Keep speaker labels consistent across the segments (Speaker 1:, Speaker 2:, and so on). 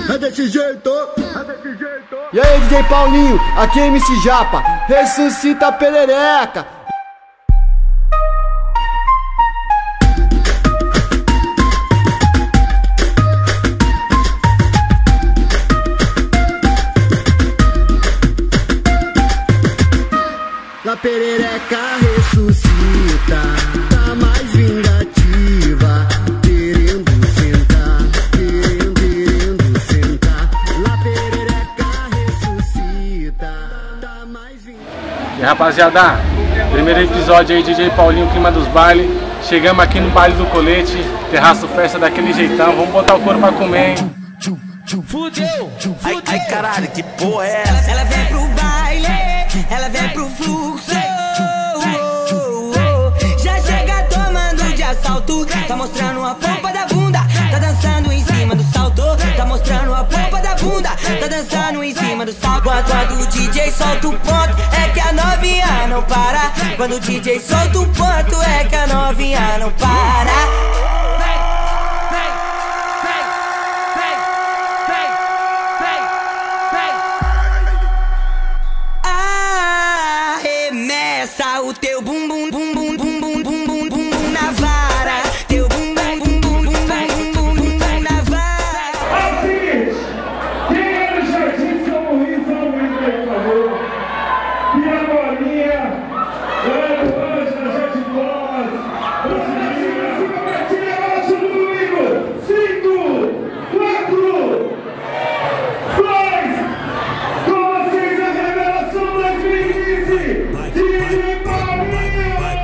Speaker 1: É desse jeito, é desse jeito.
Speaker 2: E aí, DJ Paulinho, aqui é MC Japa, ressuscita a perereca.
Speaker 1: A perereca ressuscita, tá mais vingativa, querendo sentar, querendo sentar. A perereca ressuscita, tá mais vingativa.
Speaker 3: E rapaziada, primeiro episódio aí, DJ Paulinho, clima dos bailes. Chegamos aqui no baile do Colete, terraço festa daquele jeitão. Vamos botar o couro pra comer, hein?
Speaker 4: Fudeu! Ai caralho, que porra é essa?
Speaker 5: Ela vem pro baile, ela vem pro fluxo. Já chega tomando de assalto, tá mostrando a polpa da bunda, tá dançando em cima do salto, tá mostrando a polpa da bunda, tá dançando em cima do salto. Quando o DJ solta o ponto, é que a novinha não para. Quando o DJ solta o ponto, é que a novinha não para. Arremessa o teu bum bum bum bum bum bum bum bum bum bum na vara. Teu bum bum bum bum bum bum bum bum bum na vara.
Speaker 6: É o seguinte, quem é do Jardim São Luís, por favor. E a bolinha, Leandro Anjo, na Jardim Bolas. Os meninos, se compartilha abaixo do domingo. 5, 4, 2, com vocês a revelação 2015. DJ Paulinho.
Speaker 4: Vai,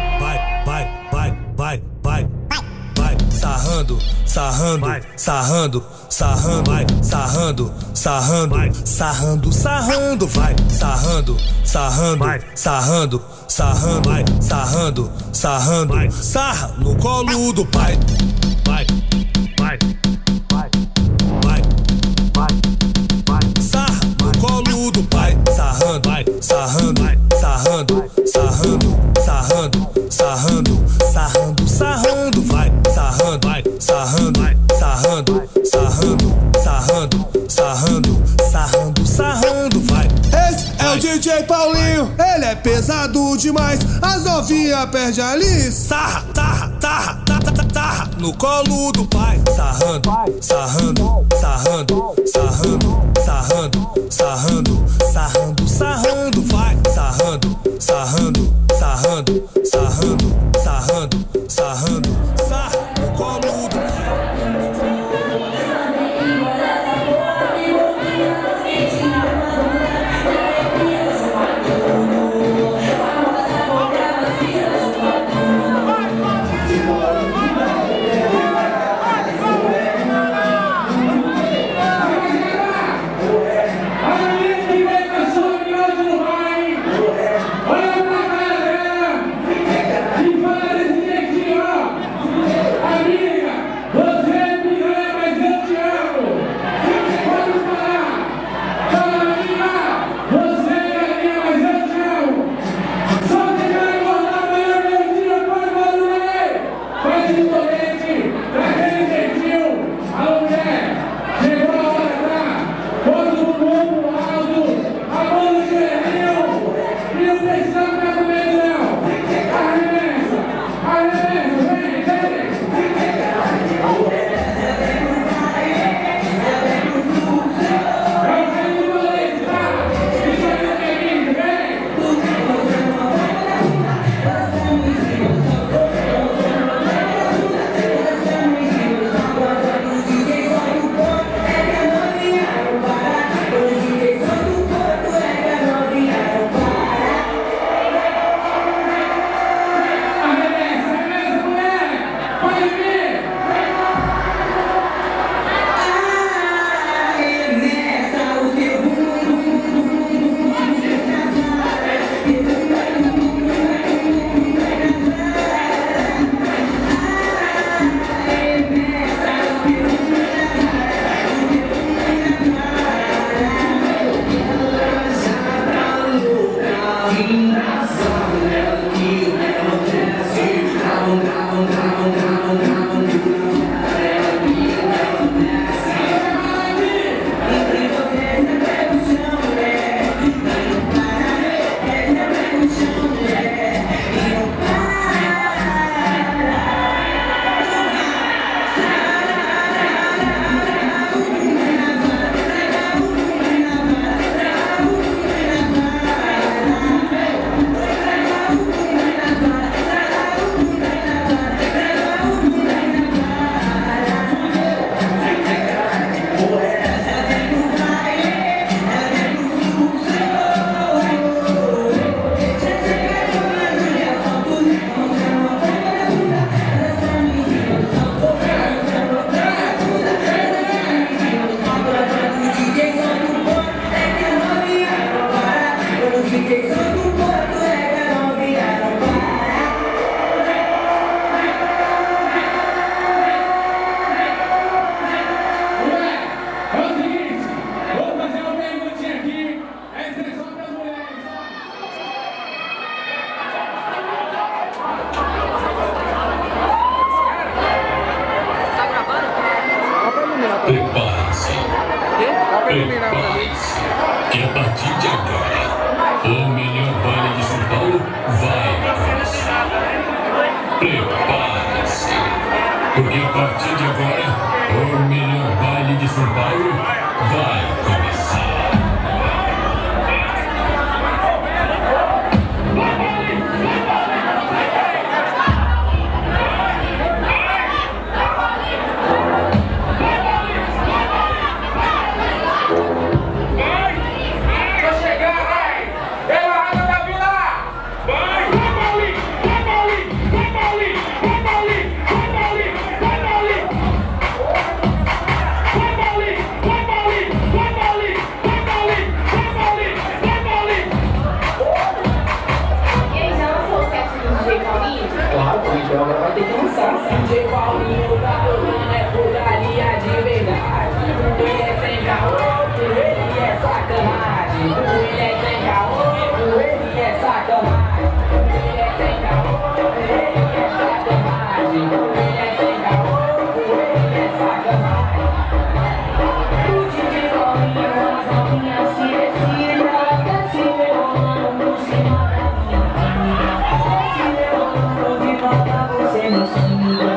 Speaker 4: sarrando, sarrando, sarrando, sarrando, vai, sarrando, sarrando, sarrando, sarrando, vai, sarrando, sarrando, sarrando, sarrando, vai, sarrando, sarrando, sarra no colo do pai. Vai, vai, vai, vai, vai, vai, sarra no colo do pai, sarrando, vai, sarrando, sarrando, sarrando, sarrando, sarrando, sarrando, sarrando, vai, sarrando, vai, sarrando, sarrando, sarrando, sarrando, sarrando, sarrando, sarrando, vai.
Speaker 7: Esse é o DJ Paulinho, ele é pesado demais, as novinhas perde ali.
Speaker 4: Sarra, tarra, tarra, tarra, tarra no colo do pai, sarrando, sarrando, sarrando, sarrando, sarrando, sarrando, sarrando, sarrando, vai, sarrando, sarrando, sarrando, sarrando, sarrando, sarrando, sarra no colo do pai.
Speaker 8: Prepare-se, que a partir de agora, o melhor baile de São Paulo vai começar. Prepare-se, porque a partir de agora, o melhor baile de São Paulo vai começar.
Speaker 9: Agora vai ter que lançar DJ Paulinho da Rolando é putaria de verdade. Ele é sem caô, ele é sacanagem. Ele é sem caô, ele é sacanagem. Ele é sem caô, ele é sacanagem. Ele é sem caô, ele é sacanagem. O DJ Paulinho, as novinhas se decidem, ela tá se derrolando por cima da minha. Se derrolando de volta. Você me xinga,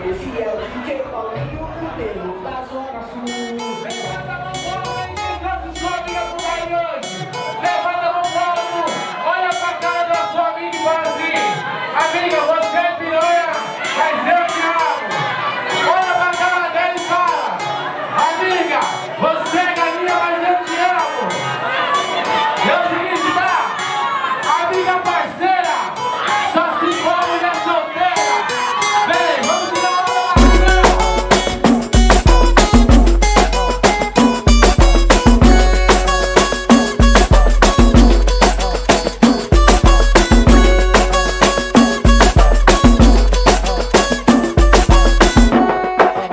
Speaker 9: esse é o DJ Paulinho, o Deus da Zona Sul.
Speaker 6: Levanta a mão pro alto, quem trouxe sua amiga pro baile hoje? Levanta a mão pro alto, olha pra cara da sua amiga e fala assim: amiga, você é piranha, mas eu te amo. Olha pra cara dela e fala: amiga, você é galinha, mas eu te amo. É o seguinte, tá? Amiga parceira, só se for mulher solteira. Vem, vamos tirar uma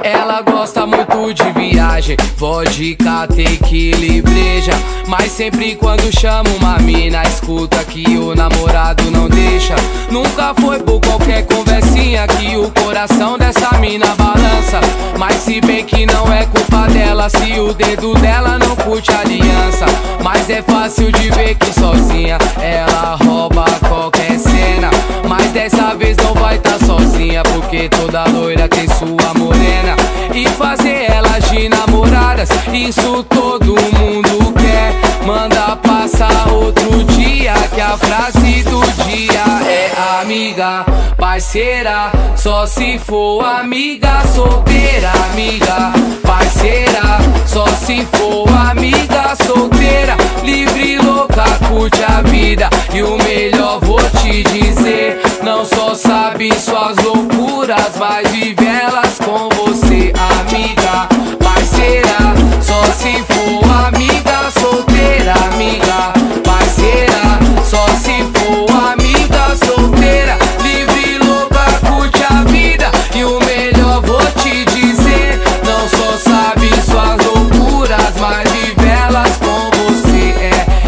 Speaker 9: Ela gosta muito de viagem, vodka, tequila e breja. Mas sempre quando chama uma mina, escuta que o namorado não deixa. Nunca foi por qualquer conversinha que o coração dessa mina balança. Mas se bem que não é culpa dela, se o dedo dela não curte a aliança. Mas é fácil de ver que sozinha ela rouba qualquer cena. Mas dessa vez não vai tá sozinha, porque toda loira tem sua morena. E fazer elas de namoradas, isso todo mundo quer. Manda passar outro dia, que a frase do dia é amiga, parceira, só se for amiga solteira. Amiga, parceira, só se for amiga solteira. Livre, louca, curte a vida. E o melhor vou te dizer, não só sabe suas loucuras, mas vive elas com você. Amiga, parceira, só se for amiga solteira. Amiga, parceira, só se for amiga solteira. Livre, louca, curte a vida. E o melhor vou te dizer, não só sabe suas loucuras, mas vive elas com você.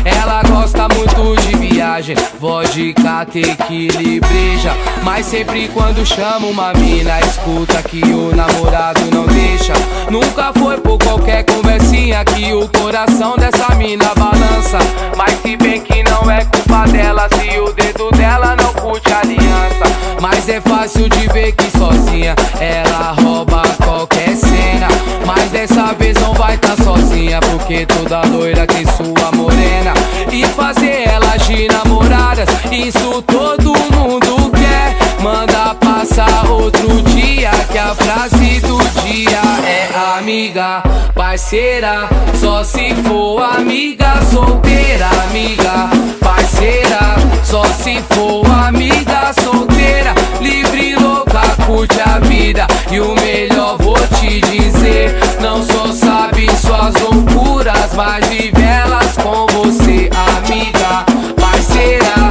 Speaker 9: Ela gosta muito de viagem, vodka, tequila e breja. Mas sempre quando chama uma mina, escuta que o namorado não deixa. Nunca foi por qualquer conversinha que o coração dessa mina balança. Mas se bem que não é culpa dela, se o dedo dela não curte a aliança. Mas é fácil de ver que sozinha ela rouba qualquer cena. Mas dessa vez não vai tá sozinha, porque toda loira tem sua morena. E fazer elas de namoradas, isso todo mundo quer. Manda passar outro dia, que a frase do dia é amiga, parceira, só se for amiga solteira. Amiga, parceira, só se for amiga solteira. Livre, louca, curte a vida. E o melhor vou te dizer, não só sabe suas loucuras, mas vive elas com você. Amiga, parceira,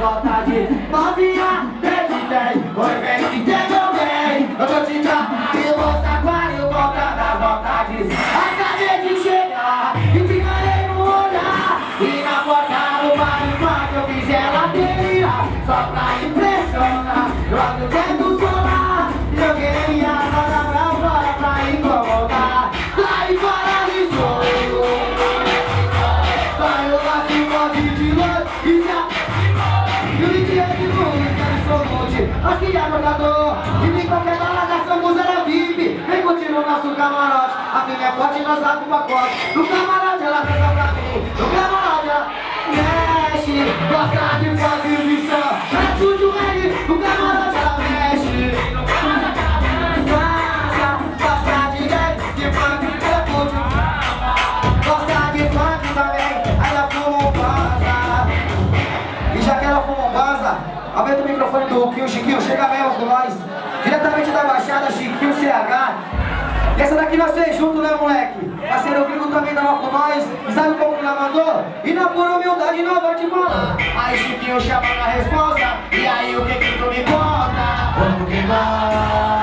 Speaker 1: vontade. Novinha, 10 de 10, oi, vem que tem também. Eu tô te dando e vou sacar e volta das vontades. Acabei de chegar e te ganhei no olhar. E na porta do bar, enquanto eu fiz ela teria. Só pra impressionar, logo tento solar. Eu queria nada pra fora pra incomodar. Lá e fora de sonho. Vai eu nasci de longe e já. E o dia de luz, quero sou monte. Aqui é jogador. E vem qualquer balada, somos era VIP. Vem curtir o nosso camarote. A filha é forte, nós dá pro pacote. No camarote ela dança pra mim. No camarote ela mexe. Gosta de fazer missão. É tudo reggae. No camarote ela mexe. Gosta de reggae, de funk, eu curto. Gosta de funk também. Aí ela fuma um baza. E já que ela fuma um baza, aumenta o microfone do Quinho. Chiquinho, chega mesmo com nós. Diretamente da Baixada, Chiquinho CH. E essa daqui nós fez junto, né, moleque? Parceiro Gringo também tava com nós. E sabe como que ela mandou? E na pura humildade não vou te falar. Aí Chiquinho chama na resposta. E aí o que que tu me conta? Vamos queimar.